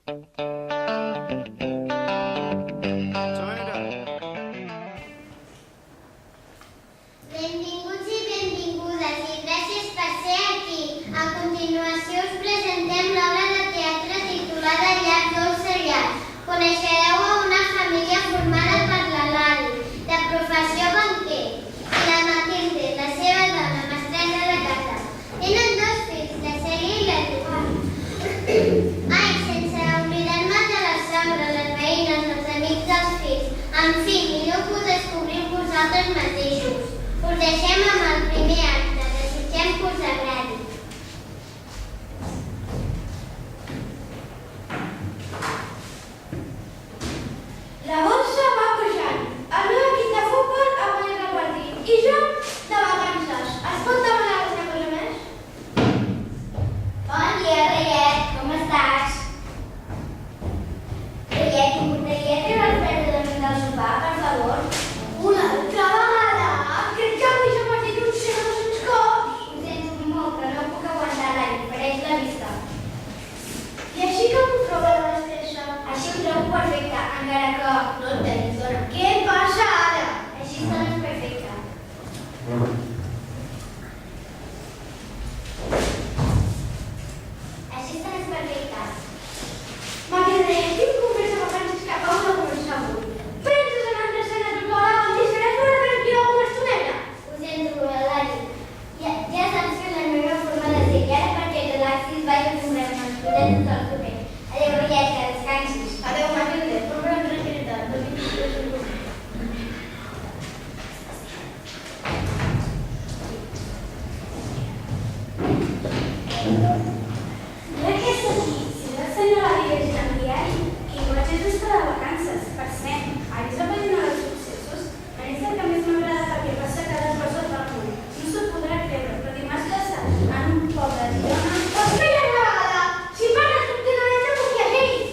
Benvinguts i benvingudes i gràcies per ser aquí. A continuació us presentem l'obra de teatre titulada Llar dolça llar. Coneixereu a una família formada per la Lali, de professió banquer, i la Matilde, la seva dona, mestressa de casa. Tenen dos fills, la Cèlia i l'Eduard. Ai, sense oblidar-me de la sogra, les veïnes, els amics dels fills. En fi, millor que ho descobriu vosaltres mateixos. Us deixem amb el primer acte. Desitgem que us agradi. La dolça va pujant. El meu equip de futbol ha guanyat el partit. I jo, de vacances. Es pot demanar alguna cosa més? Bon dia, Reiet. Com estàs? Reiet, t'importaria treure el plat de damunt del sofà, per favor? Una altra vegada? Crec que avui s'ha partit uns 200 cops. Ho sento molt, però no puc aguantar l'any. Fareix la vista. I així que puc trobar la destressa? Així ho trobo perfecte, encara que no et tenis, dona. Què passa ara? Així està més perfecte. Així està més perfecte. Matilde, tinc conversa amb Francesca que una conversa avui. Penses en altra escena tutorial on deixaràs una tranquil·la una estoneta? Ho sento, Lali. Ja saps que és la meva forma de ser. I ara perquè relaxis vaig a comprar-me els poderes del súper. Adéu, Reiet, que descansis. Adéu, Matilde. Compra una tranquil·litat. No tinc res a dir. Mira què és aquí, si no sent a la diversió en diari, que igual és estar de vacances. Per cert, has vist la pàgina dels successos? A mi és el que més m'agrada perquè passa cada cosa del món. No s'ho podrà creure, però dimarts passat, en un poble de Girona... Espera una vegada! Si parles contínuament de copiar lleis!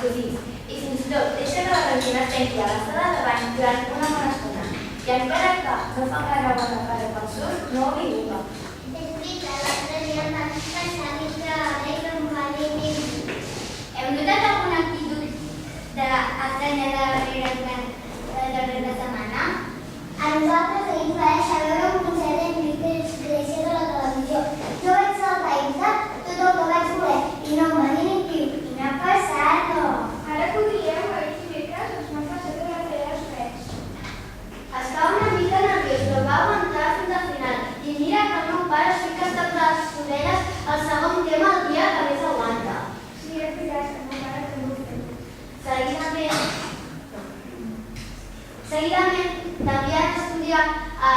cosins. I fins i tot deixa que la Regina es tanqui a la sala de bany durant una bona estona. I encara que no fa gaire bona cosa pel surt, no ho vinga. És veritat, l'altre dia em vaig passar mig de l'hora i no em va dir ningú. Heu notat alguna actitud estranya de la darrera setmana? A nosaltres ahir ens va deixar veure un concert d'Enrique Iglesias a la televisió. Jo vaig saltar i tot el que vaig voler i no em va dir ni piu. Quina passada! Ara podríeu haver dimecres els nostres de les feres fets. Estava una mica nerviós, però va aguantar fins al final. I mira que el meu pare sí que està amb les orelles al segon tema el dia que més aguanta. Sí, és veritat, que el meu pare també ho fem. Seguidament t'envien a estudiar a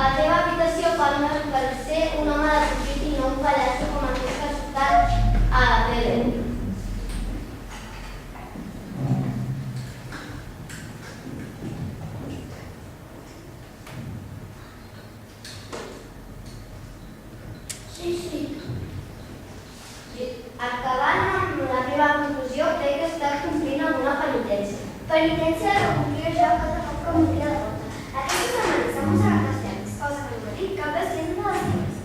la teva habitació per ser un home de profit i no un pallasso com el que està sortant a la tele. Sí. Acabant amb la meva conclusió, crec que estàs complint alguna penitència. Penitència de complir això que de cop com un dia de volta. Aquesta setmana s'ha mostrat les temes, cosa que no dic cap pacient de les temes.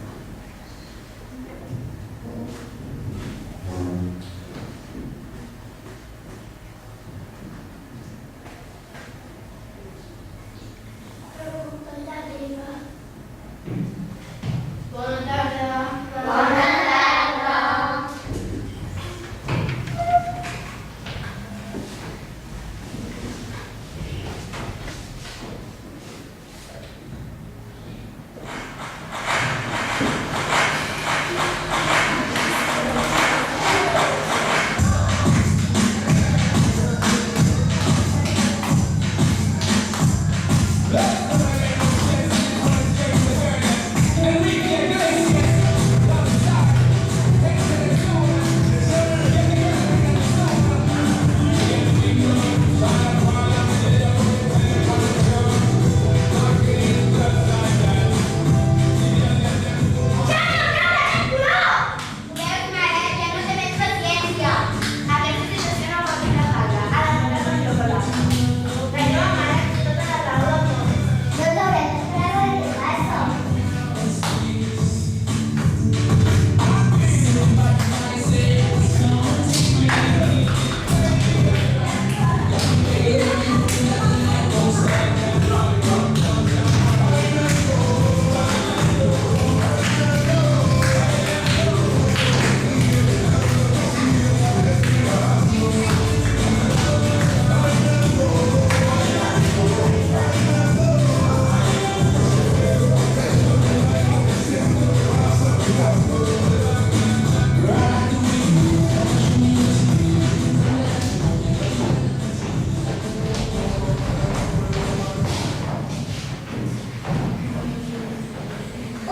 Bona tarda. Bona tarda. Veus, mare, ja no té més paciència. Aquesta situació no pot ser casa. A la mare no llogarà. La meva mare tota la taula al món. No t'haurem d'esperar a què passa.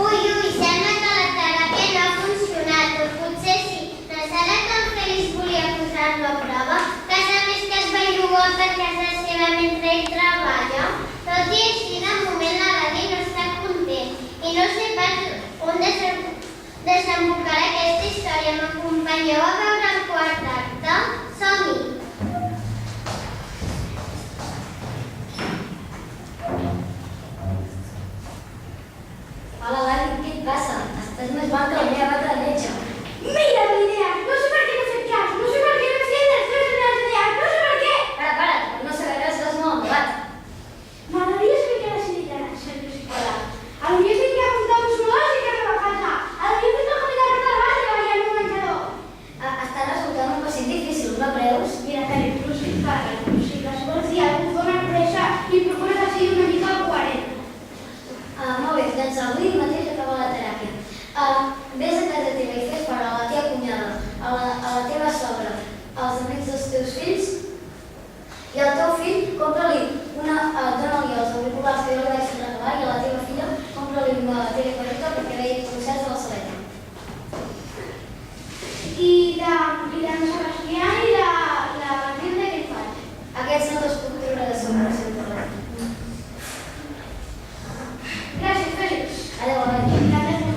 Ui, sembla que la teràpia no ha funcionat, o potser sí. No serà que el Félix volia posar-lo a prova, que sap més que es belluga per casa seva mentre ell treballa. Tot i així, de moment la Dani no està content i no sé pas on desembocarà aquesta història. M'acompanyeu a veure el quart acte? Som-hi! Hola, Dani, què et passa? Estàs més mal que la meva bata de metge. Mira, Mireia, no sé per què no he fet cas. No sé per què no sé les teves idees. No sé per què. Para, per no saber res, estàs molt enfadat. M'agradaria saber què ha decidit ara, Sergio Cipolla. Potser sí que ha apuntat un zoològic a la meva casa. Potser sí que ha apuntat a la base i al meu menjador. Està resultant un pacient difícil, no creus? Mira, Feli, tu no sé què parles. O sigui, que si vols dir alguna cosa dona pressa i procura que sigui una mica coherent. Molt bé, doncs avui mateix acaba la teràpia. Vés a casa teva i fes fora a la teva cunyada, a la teva sogra, als amics dels teus fills i al teu fill compra-li dona-li els auriculars que jo li vaig regalar i a la teva filla compra-li una telecorrecta perquè vegi concerts a la Saleta. I d'en Sebastià i la Matilde què faig? Aquests no els puc treure de sobre, si no parlem. Gràcies, Fèlix. Adéu, adéu. Gràcies.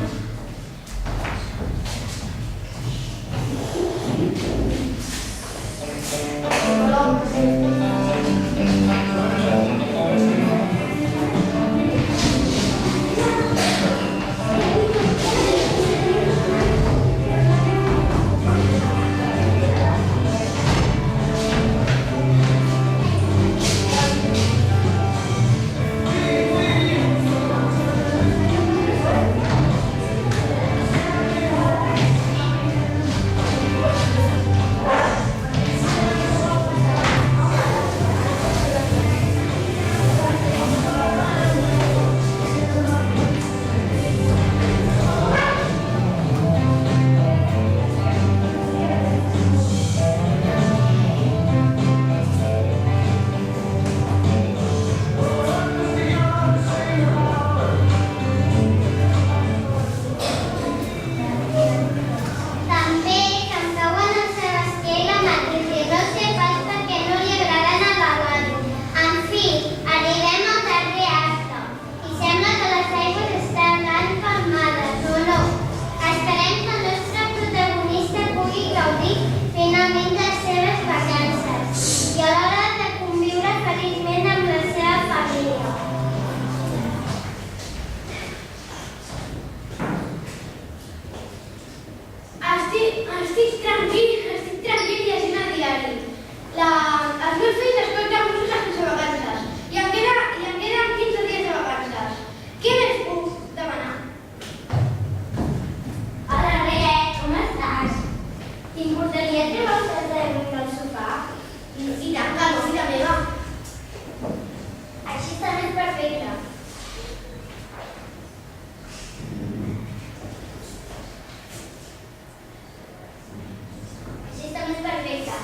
estic tranquil llegint el diari. Els meus fills es porten cursos sense vacances i em queden 15 dies de vacances. Què més puc demanar? Hola, Rea, com estàs? T'importaria treure el set del sofà? I tant, calma, filla meva. Així està més perfecte. Així està més perfecte.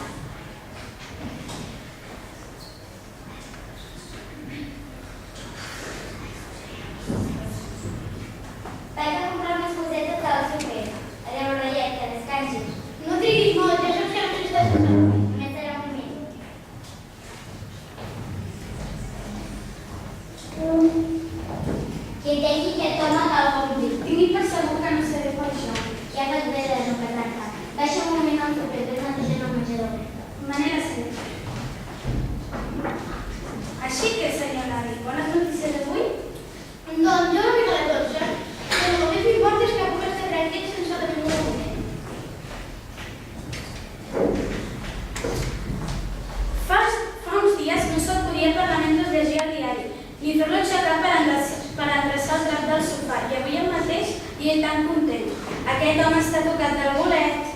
Vaig a comprar unes cosetes del súper. Adéu, Reiet, que descansis. No triguis molt, ja saps que no t'estàs sense. Només serà un moment. Quietegi que toma cal complir. Tingui per segur que no seré per això. Ja vaig bé de no casar-te. Baixa un moment al súper, ves netejant el menjador. Manera ser. Així que, senyor Lari, bones notícies d'avui? Doncs jo no m'hi de tots, però el més important és que puc estar tranquil sense tenir un moment. Fa uns dies no se'l podia parlar mentre llegia el diari, ni fer-lo aixecar per endreçar el drap del sofà, i avui el mateix i ell tan content. Aquest home està tocat del bolet.